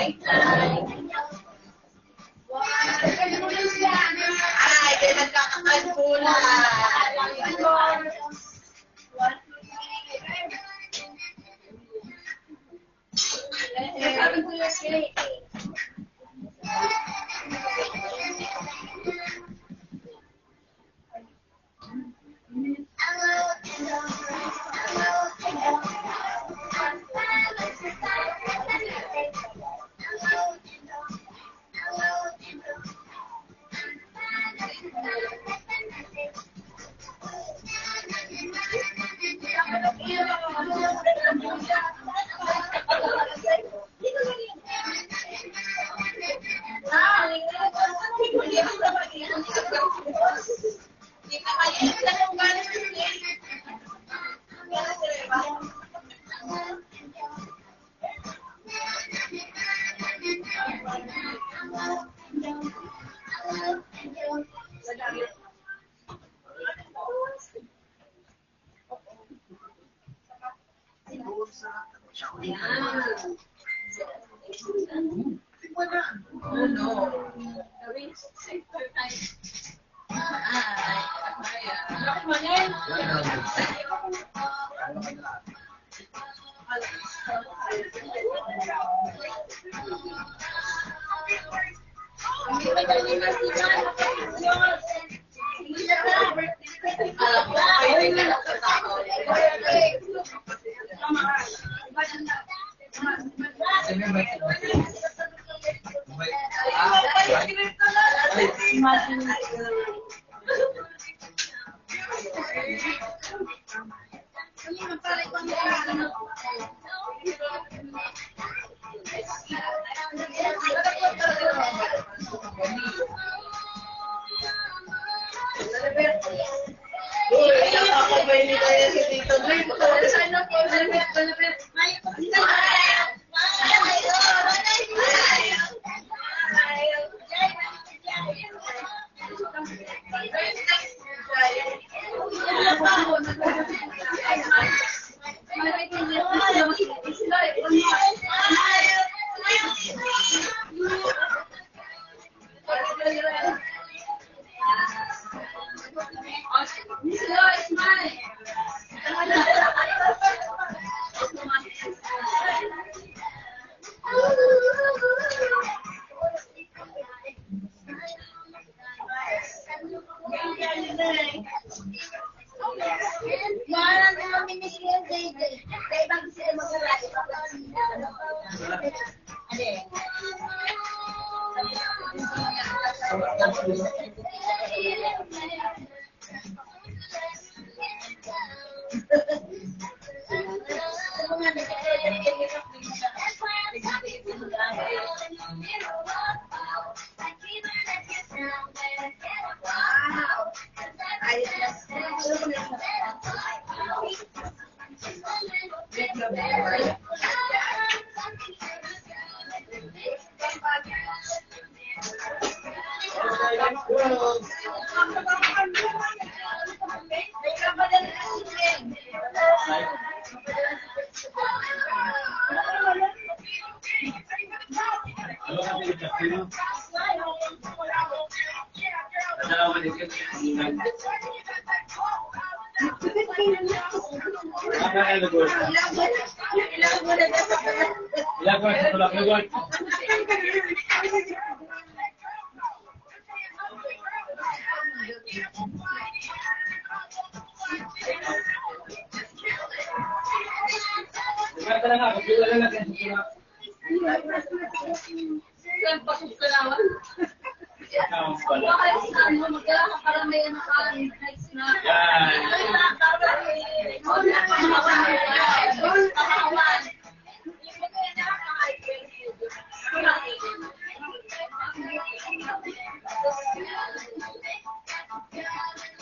Ay, kaya nagkakakagpula.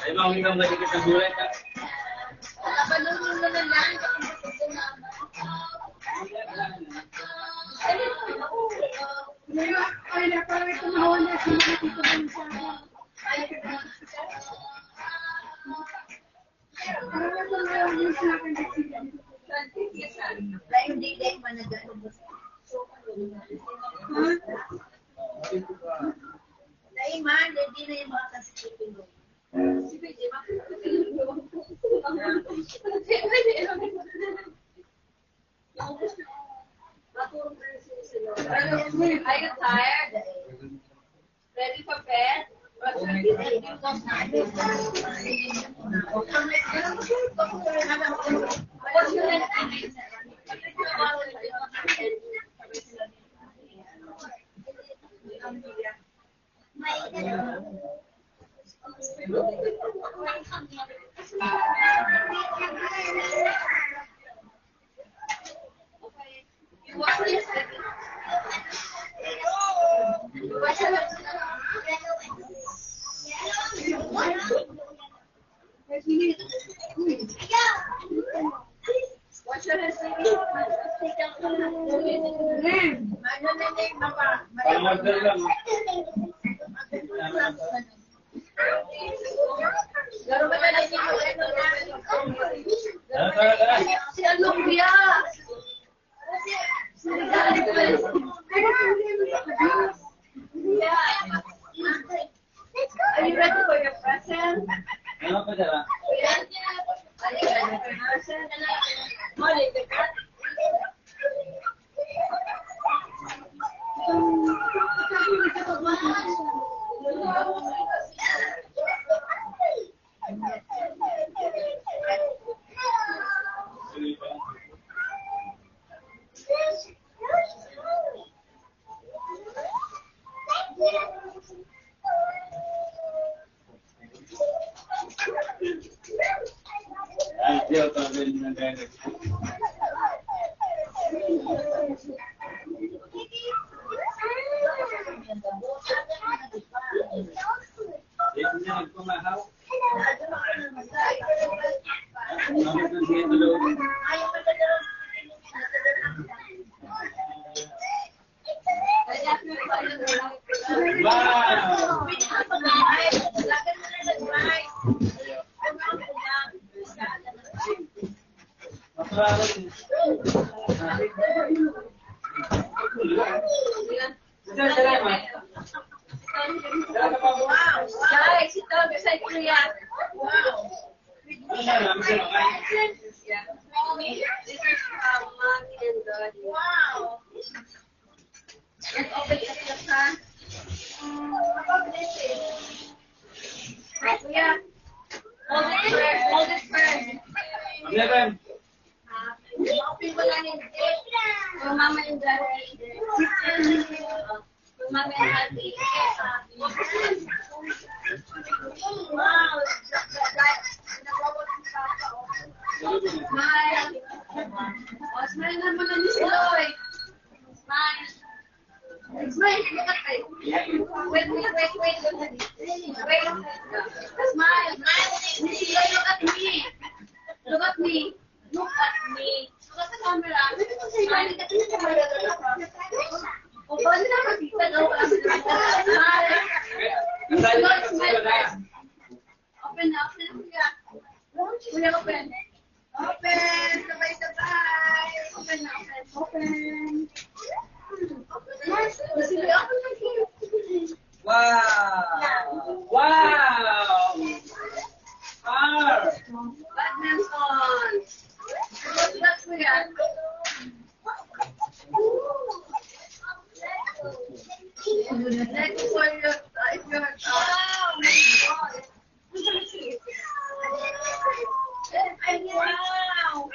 Ay, makikita mo na dito sa gulay ka. Hindi Naiman, hindi na yung mga kasipin mo. Sige, di ba? I get tired. Ready for bed? What's your Are you ready for your present? Ano pa dala? Ay, Diyo, tawagin mo na gano'n. Dito niya nagpumahaw. Bakit nang dito loob? Wow! Wow! Guys, ito, beside ko yan. Wow! This is Mommy and Daddy. Wow! Let's open it up, ha? Kuya, hold it first. Hold it first. Open mo lang yung date. For Mama and Daddy. For Mama and Daddy. Wow! Smile. Oh, smile naman lang si Loy. Smile. Smile. Wait. Smile. Si Loy, look at me. Look at me. Look at me. Look at the camera. Smile. O, paano na makita daw? Smile. Smile. Open na, kuya. Kuya, open. Open. Sabay-sabay. Open na, open. Wow! Wow! Badminton. What's that, kuya? Next for your, if you're, oh my God. Wow!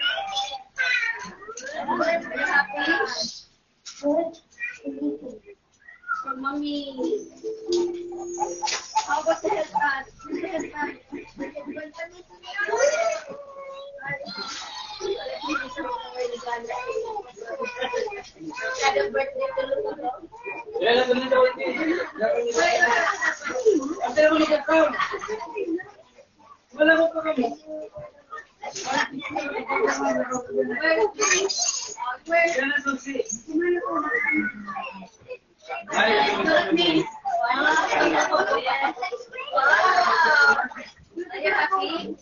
Are you happy? For Mommy. How about the headband? The headband. Kada birthday ko lang. Yan ang ganito ko din. Ang tira mo nito ko. Wala ko pa kami. Yan ang susi. Are you happy?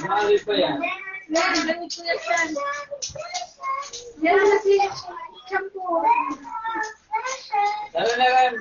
Maalis pa yan. Meron, gamit ko yan siya. Meron na si shampoo. Tara na lang.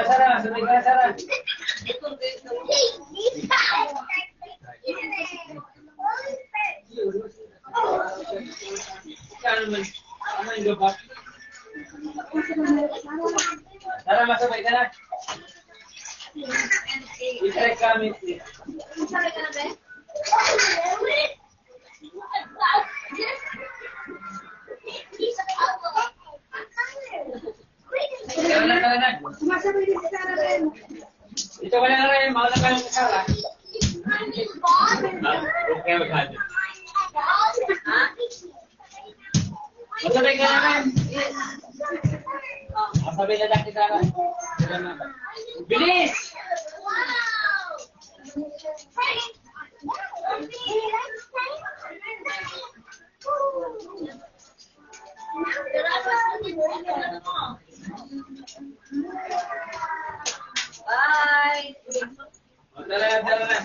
Sarah, sabay ka na, Sarah. Sarah, masabay ka na. I-try kami. Masabay ka na, be? Tara na. Sumasabay din si Sarah rin. Dito ka na rin, mauna ka lang sa Sarah. Okay, maghali. Masabay ka na rin. Masabay na lang si Sarah. Bilis! Bye! Tara na.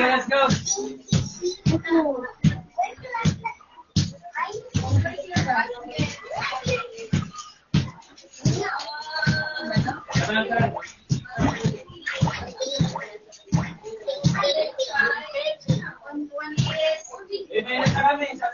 Let's go. Let's go.